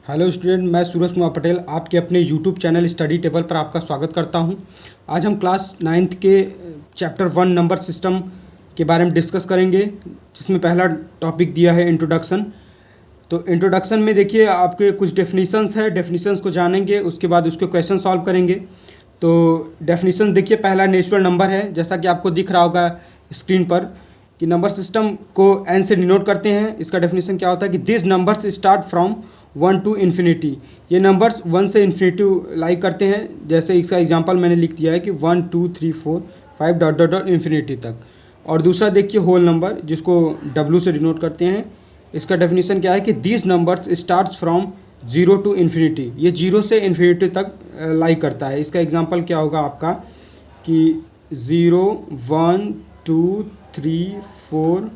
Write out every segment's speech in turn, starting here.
Hello student, मैं सूरज कुमार पटेल आपके अपने यूट्यूब चैनल स्टडी टेबल पर आपका स्वागत करता हूं। आज हम क्लास 9th के चैप्टर 1 नंबर सिस्टम के बारे में डिस्कस करेंगे, जिसमें पहला टॉपिक दिया है इंट्रोडक्शन। तो इंट्रोडक्शन में देखिए आपके कुछ डेफिनेशंस है, डेफिनेशंस को जानेंगे, उसके बाद उसके क्वेश्चन सॉल्व करेंगे। तो डेफिनेशन देखिए, पहला नेचुरल नंबर है, जैसा कि आपको दिख रहा होगा स्क्रीन पर कि नंबर सिस्टम को एन से डिनोट करते हैं। इसका डेफिनेशन क्या होता है कि this numbers start from 1 to infinity. ये नंबर्स 1 से इन्फिनिटी लाइक करते हैं। जैसे इसका एग्जांपल मैंने लिख दिया है कि 1 2 3 4 5 डॉट डॉट डॉट इन्फिनिटी तक। और दूसरा देखिए होल नंबर, जिसको W से डिनोट करते हैं। इसका डेफिनेशन क्या है कि this numbers starts from 0 to infinity. ये 0 से इन्फिनिटी तक लाइक करता है। इसका एग्जाम्पल क्या होगा आपका कि 0 1 2 3 4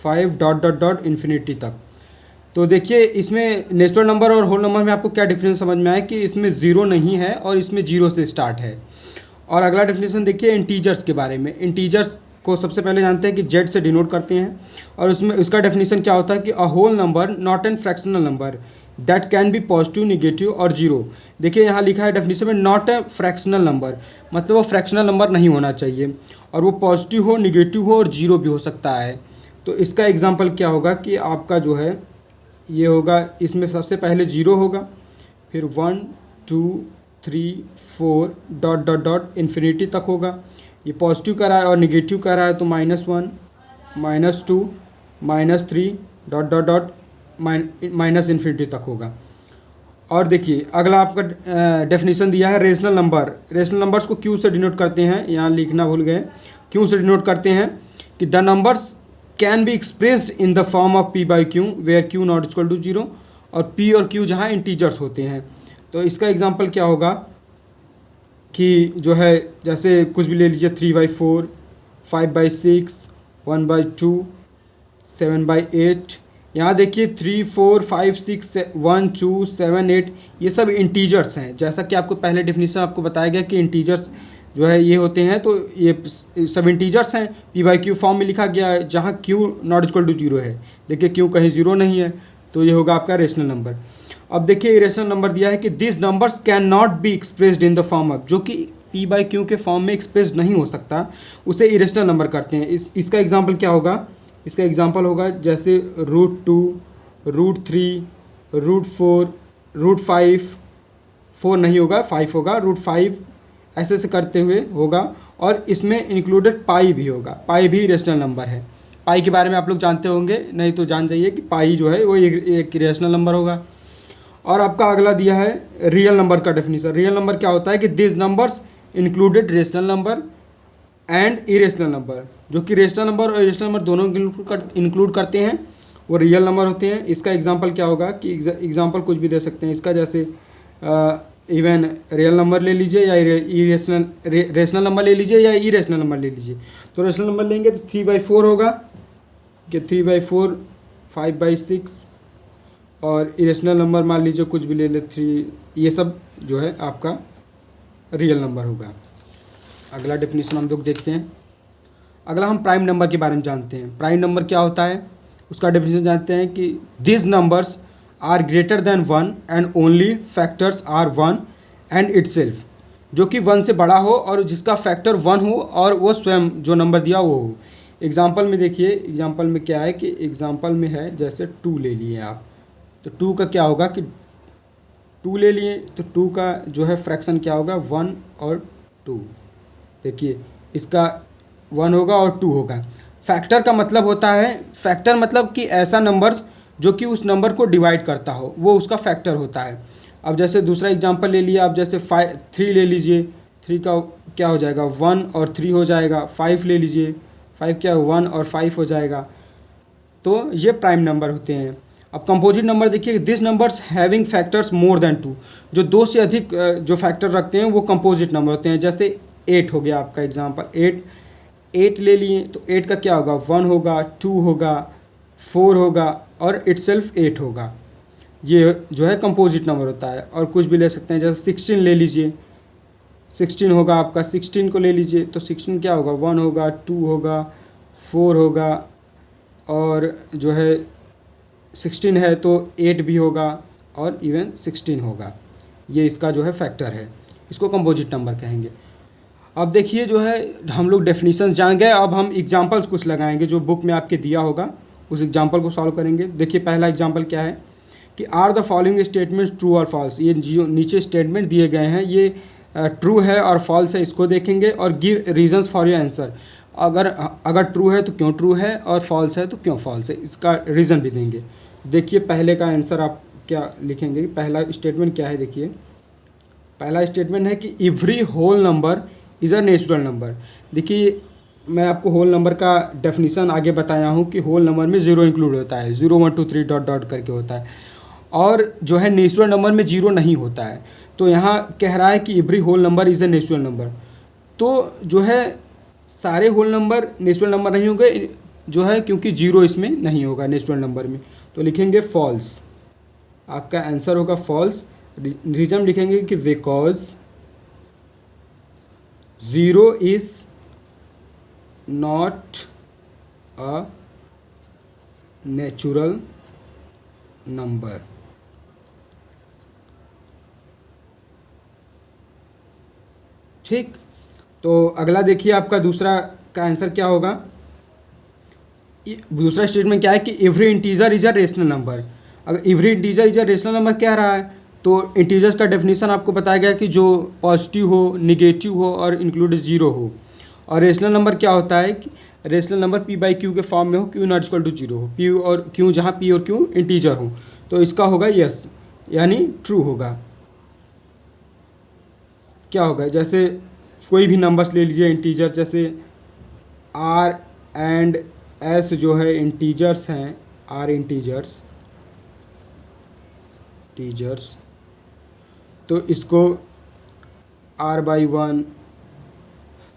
5 डॉट डॉट डॉट इन्फिनिटी तक। तो देखिए इसमें नेचुरल नंबर और होल नंबर में आपको क्या डिफरेंस समझ में आया कि इसमें ज़ीरो नहीं है और इसमें जीरो से स्टार्ट है। और अगला डेफिनेशन देखिए इंटीजर्स के बारे में। इंटीजर्स को सबसे पहले जानते हैं कि जेड से डिनोट करते हैं। और उसमें उसका डेफिनेशन क्या होता है कि a whole number not an fractional number that can be positive, negative और जीरो। देखिए यहाँ लिखा है डेफिनेशन में नॉट ए फ्रैक्शनल नंबर, मतलब वो फ्रैक्शनल नंबर नहीं होना चाहिए और वो पॉजिटिव हो, निगेटिव हो और जीरो भी हो सकता है। तो इसका एग्जाम्पल क्या होगा कि आपका जो है ये होगा, इसमें सबसे पहले 0 होगा, फिर 1 2 3 4 डॉट डॉट डॉट इन्फिनिटी तक होगा। ये पॉजिटिव कर रहा है और निगेटिव कर रहा है तो -1 -2 -3 dot dot dot minus infinity तक होगा। और देखिए अगला आपका डेफिनेशन दिया है रेशनल नंबर। रेशनल नंबर्स को क्यू से डिनोट करते हैं, यहाँ लिखना भूल गए। क्यू से डिनोट करते हैं कि the numbers can be expressed in the form of p by q where q not equal to 0। और p और q जहाँ इंटीजर्स होते हैं। तो इसका एग्जांपल क्या होगा कि जो है जैसे कुछ भी ले लीजिए 3/4 5/6 1/2 7/8। यहाँ देखिए 3 4 5 6 1 2 7 8 ये सब इंटीजर्स हैं। जैसा कि आपको पहले डेफिनेशन आपको बताया गया कि इंटीजर्स जो है ये होते हैं, तो ये सब इंटीजर्स हैं। p बाई क्यू फॉर्म में लिखा गया है, जहाँ q नॉट इक्वल टू 0 है। देखिए q कहीं 0 नहीं है, तो ये होगा आपका रेशनल नंबर। अब देखिए इरेशनल नंबर दिया है कि this numbers can not be expressed in the form of, जो कि p बाई क्यू के फॉर्म में एक्सप्रेस्ड नहीं हो सकता, उसे इरेशनल नंबर करते हैं। इसका एग्जाम्पल क्या होगा? इसका एग्जाम्पल होगा जैसे √2 √3 √4 √5, 4 नहीं होगा 5 होगा, √5 ऐसे से करते हुए होगा। और इसमें इंक्लूडेड पाई भी होगा। पाई भी रेशनल नंबर है। पाई के बारे में आप लोग जानते होंगे, नहीं तो जान जाइए कि पाई जो है वो एक रेशनल नंबर होगा। और आपका अगला दिया है रियल नंबर का डेफिनेशन। रियल नंबर क्या होता है कि this numbers included rational number and irrational number, जो कि रेशनल नंबर और इरेशनल नंबर दोनों इंक्लूड करते हैं, वो रियल नंबर होते हैं। इसका एग्जाम्पल क्या होगा कि एग्जाम्पल कुछ भी दे सकते हैं इसका, जैसे इवन रियल नंबर ले लीजिए या रेशनल नंबर ले लीजिए या इरेशनल नंबर ले लीजिए। तो रेशनल नंबर लेंगे तो 3/4 होगा कि 3/4 5/6। और इरेशनल नंबर मान लीजिए कुछ भी ले ले 3, ये सब जो है आपका रियल नंबर होगा। अगला डेफिनेशन हम लोग देखते हैं। अगला हम प्राइम नंबर के बारे में जानते हैं। प्राइम नंबर क्या होता है उसका डेफिनेशन जानते हैं कि this numbers are greater than 1 and only factors are 1 and itself, जो कि 1 से बड़ा हो और जिसका फैक्टर 1 हो और वो स्वयं जो नंबर दिया वो हो। एग्जाम्पल में देखिए, एग्जाम्पल में क्या है कि एग्जाम्पल में है जैसे 2 ले लिए आप, तो 2 का क्या होगा कि 2 ले लिए तो 2 का जो है फ्रैक्शन क्या होगा 1 और 2। देखिए इसका 1 होगा और 2 होगा। फैक्टर का मतलब होता है, फैक्टर मतलब कि ऐसा नंबर जो कि उस नंबर को डिवाइड करता हो, वो उसका फैक्टर होता है। अब जैसे दूसरा एग्जांपल ले लिया आप, जैसे 3 ले लीजिए, 3 का क्या हो जाएगा 1 और 3 हो जाएगा। 5 ले लीजिए, 5 क्या 1 और 5 हो जाएगा। तो ये प्राइम नंबर होते हैं। अब कंपोजिट नंबर देखिए, this numbers having factors more than 2, जो 2 से अधिक जो फैक्टर रखते हैं वो कंपोजिट नंबर होते हैं। जैसे 8 हो गया आपका एग्जाम्पल, 8 ले लिए तो 8 का क्या होगा 1 होगा, 2 होगा, 4 होगा और इटसेल्फ 8 होगा। ये जो है कंपोजिट नंबर होता है। और कुछ भी ले सकते हैं, जैसे 16 ले लीजिए, 16 होगा आपका, 16 को ले लीजिए तो 16 क्या होगा 1 होगा, 2 होगा, 4 होगा और जो है 16 है तो 8 भी होगा और इवन 16 होगा। ये इसका जो है फैक्टर है, इसको कंपोजिट नंबर कहेंगे। अब देखिए जो है हम लोग डेफिनेशंस जान गए, अब हम एग्जांपल्स कुछ लगाएंगे जो बुक में आपके दिया होगा, उस एग्जांपल को सॉल्व करेंगे। देखिए पहला एग्जांपल क्या है कि are the following statements true और फॉल्स। ये जो नीचे स्टेटमेंट दिए गए हैं ये ट्रू है और फॉल्स है, इसको देखेंगे और give reasons for your answer. अगर ट्रू है तो क्यों ट्रू है और फॉल्स है तो क्यों फॉल्स है, इसका रीज़न भी देंगे। देखिए पहले का आंसर आप क्या लिखेंगे, पहला स्टेटमेंट क्या है। देखिए पहला स्टेटमेंट है कि every whole number is a natural number. देखिए मैं आपको होल नंबर का डेफिनेशन आगे बताया हूँ कि होल नंबर में ज़ीरो इंक्लूड होता है, 0 1 2 3 डॉट डॉट करके होता है, और जो है नेचुरल नंबर में जीरो नहीं होता है। तो यहाँ कह रहा है कि every whole number is a natural number, तो जो है सारे होल नंबर नेचुरल नंबर नहीं होंगे जो है, क्योंकि जीरो इसमें नहीं होगा नेचुरल नंबर में, तो लिखेंगे फॉल्स। आपका आंसर होगा फॉल्स। रीजन लिखेंगे कि because zero is not a natural number. ठीक, तो अगला देखिए आपका दूसरा का आंसर क्या होगा। दूसरा स्टेटमेंट क्या है कि every integer is a rational number. अगर every integer is a rational number कह रहा है तो इंटीजर्स का डेफिनेशन आपको बताया गया कि जो पॉजिटिव हो, निगेटिव हो और इंक्लूड ज़ीरो हो। और रेशनल नंबर क्या होता है कि rational number p by q के फॉर्म में हो, q not equal to zero हो, पी और क्यू जहाँ पी और क्यू इंटीजर हो, तो इसका होगा यस, यानी ट्रू होगा। क्या होगा, जैसे कोई भी नंबर्स ले लीजिए इंटीजर, जैसे आर एंड एस जो है इंटीजर्स हैं, आर इंटीजर्स तो इसको R by one,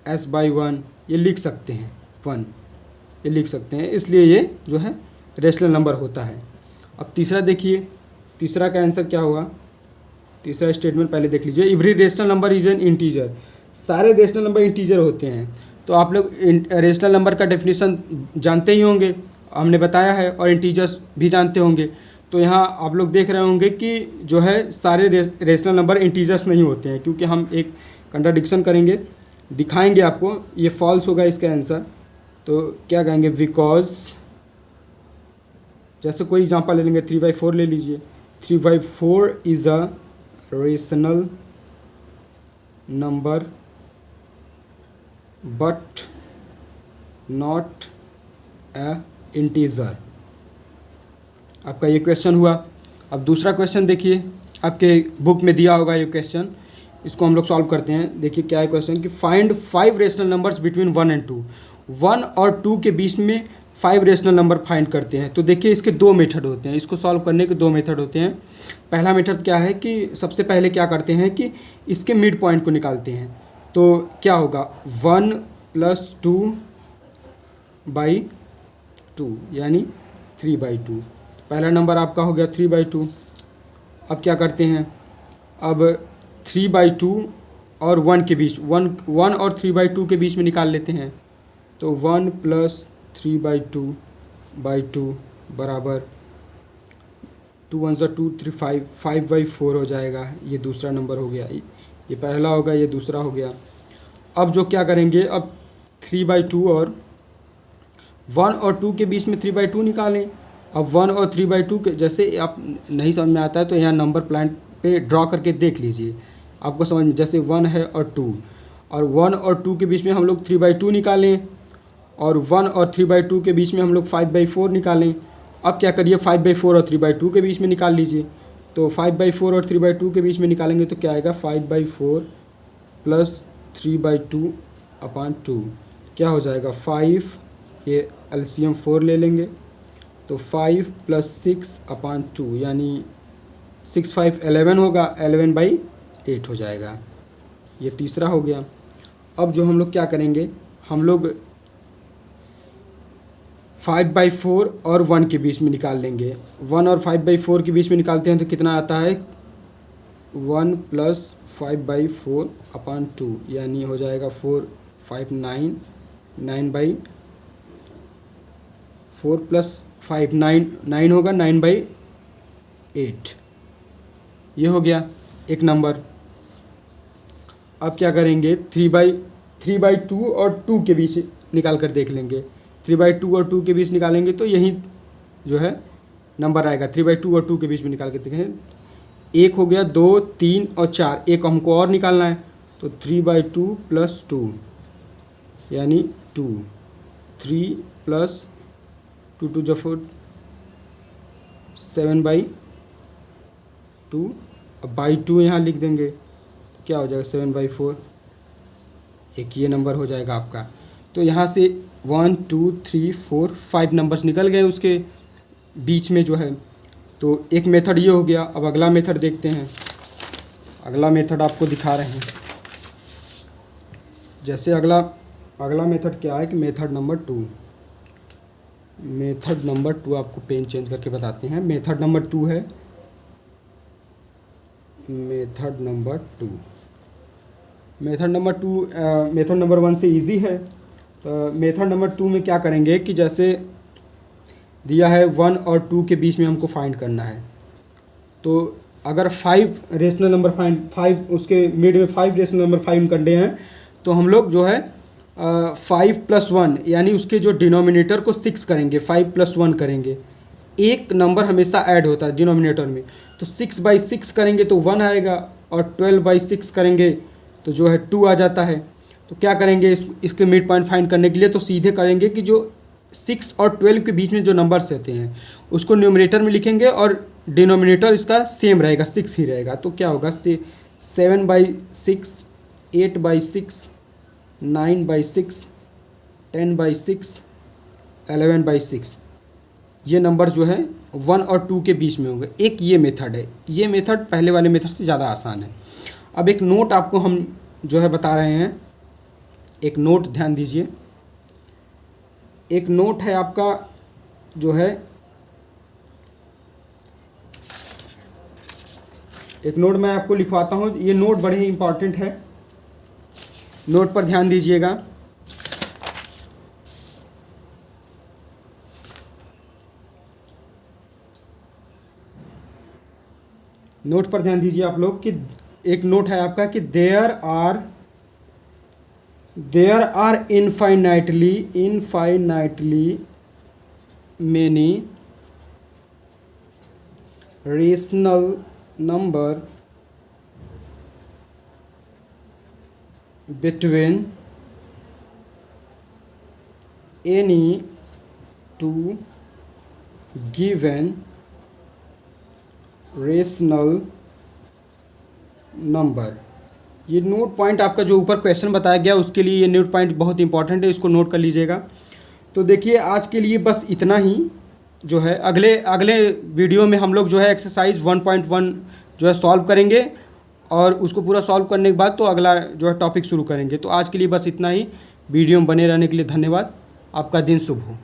S by one ये लिख सकते हैं, वन ये लिख सकते हैं, इसलिए ये जो है रेशनल नंबर होता है। अब तीसरा देखिए, तीसरा का आंसर क्या होगा। तीसरा स्टेटमेंट पहले देख लीजिए, every rational number is an integer. सारे रेशनल नंबर इंटीजर होते हैं, तो आप लोग रेशनल नंबर का डेफिनेशन जानते ही होंगे, हमने बताया है, और इंटीजर्स भी जानते होंगे। तो यहाँ आप लोग देख रहे होंगे कि जो है सारे रेशनल नंबर इंटीजर्स नहीं होते हैं, क्योंकि हम एक कंट्राडिक्शन करेंगे, दिखाएंगे आपको। ये फॉल्स होगा इसका आंसर। तो क्या कहेंगे, बिकॉज जैसे कोई एग्जांपल ले लेंगे, 3/4 ले लीजिए। 3/4 is a rational number but not a integer. आपका ये क्वेश्चन हुआ। अब दूसरा क्वेश्चन देखिए, आपके बुक में दिया होगा ये क्वेश्चन, इसको हम लोग सॉल्व करते हैं। देखिए क्या है क्वेश्चन कि find 5 rational numbers between 1 and 2। 1 और 2 के बीच में 5 रेशनल नंबर फाइंड करते हैं। तो देखिए इसके दो मेथड होते हैं, इसको सॉल्व करने के दो मेथड होते हैं। पहला मेथड क्या है कि सबसे पहले क्या करते हैं कि इसके मिड पॉइंट को निकालते हैं। तो क्या होगा, 1 + 2/2 यानी 3/2। पहला नंबर आपका हो गया 3/2। अब क्या करते हैं, अब 3/2 और 1 के बीच, 1 और 3/2 के बीच में निकाल लेते हैं। तो 1 + 3/2/2 बराबर 2 1 2 3 5, 5/4 हो जाएगा। ये दूसरा नंबर हो गया, ये पहला होगा, ये दूसरा हो गया। अब जो क्या करेंगे, अब 3/2 और 1 और 2 के बीच में 3/2 निकालें। अब 1 और 3/2 के जैसे आप नहीं समझ में आता है तो यहाँ नंबर प्लान पे ड्रॉ करके देख लीजिए, आपको समझ में। जैसे 1 है और 2, और 1 और 2 के बीच में हम लोग 3/2 निकालें, और 1 और 3/2 के बीच में हम लोग 5/4 निकालें। अब क्या करिए, 5/4 और 3/2 के बीच में निकाल लीजिए। तो 5/4 और 3/2 के बीच में निकालेंगे तो क्या आएगा, 5/4 + 3/2/2 क्या हो जाएगा, 5, ये एलसीएम 4 ले लेंगे तो 5 + 6/2 यानी 6 5 11 होगा, 11/8 हो जाएगा। ये तीसरा हो गया। अब जो हम लोग क्या करेंगे, हम लोग 5/4 और 1 के बीच में निकाल लेंगे। 1 और 5/4 के बीच में निकालते हैं तो कितना आता है, 1 + 5/4/2 यानी हो जाएगा 4 5 9, 9/4 + 5 9 9 होगा, 9/8 ये हो गया एक नंबर। अब क्या करेंगे, 3/2 और 2 के बीच निकाल कर देख लेंगे। 3/2 और 2 के बीच निकालेंगे तो यही जो है नंबर आएगा। 3/2 और 2 के बीच में निकाल के देखें, एक हो गया, 2, 3 और 4, एक हमको और निकालना है। तो 3/2 + 2 यानी 2, 3 + 2 × 4 7/2। अब बाई 2 यहाँ लिख देंगे, क्या हो जाएगा 7/4। एक ये नंबर हो जाएगा आपका। तो यहाँ से 1 2 3 4 5 नंबर्स निकल गए उसके बीच में जो है। तो एक मेथड ये हो गया। अब अगला मेथड देखते हैं। अगला मेथड आपको दिखा रहे हैं। जैसे अगला मेथड क्या है कि मेथड नंबर 2। मेथड नंबर 2 आपको पेन चेंज करके बताते हैं। मेथड नंबर 2 है, method number 2। Method number 2 method number 1 से इजी है। तो मेथड नंबर 2 में क्या करेंगे कि जैसे दिया है 1 और 2 के बीच में हमको फाइंड करना है। तो अगर 5 रेशनल नंबर फाइव उसके मिड में 5 रेशनल नंबर फाइंड करने हैं तो हम लोग जो है 5 + 1 यानी उसके जो डिनोमिनेटर को 6 करेंगे, 5 + 1 करेंगे। एक नंबर हमेशा ऐड होता है डिनोमिनेटर में। तो 6/6 करेंगे तो 1 आएगा, और 12/6 करेंगे तो जो है 2 आ जाता है। तो क्या करेंगे इसके मिड पॉइंट फाइंड करने के लिए, तो सीधे करेंगे कि जो 6 और 12 के बीच में जो नंबर्स रहते हैं उसको न्यूमरेटर में लिखेंगे और डिनोमिनेटर इसका सेम रहेगा, 6 ही रहेगा। तो क्या होगा 7/6, 8/6, 9/6, 10/6, 11/6। ये नंबर जो है 1 और 2 के बीच में होंगे। एक ये मेथड है। ये मेथड पहले वाले मेथड से ज़्यादा आसान है। अब एक नोट आपको हम जो है बता रहे हैं। एक नोट ध्यान दीजिए। एक नोट है आपका जो है, एक नोट मैं आपको लिखवाता हूँ। ये नोट बड़े ही इम्पॉर्टेंट है, नोट पर ध्यान दीजिएगा। नोट पर ध्यान दीजिए आप लोग कि एक नोट है आपका कि there are infinitely many rational number between any two given rational number. ये नोट पॉइंट आपका जो ऊपर क्वेश्चन बताया गया उसके लिए ये नोट पॉइंट बहुत इंपॉर्टेंट है, इसको नोट कर लीजिएगा। तो देखिए आज के लिए बस इतना ही जो है। अगले वीडियो में हम लोग जो है एक्सरसाइज 1.1 जो है सॉल्व करेंगे, और उसको पूरा सॉल्व करने के बाद तो अगला जो है टॉपिक शुरू करेंगे। तो आज के लिए बस इतना ही। वीडियो में बने रहने के लिए धन्यवाद। आपका दिन शुभ हो।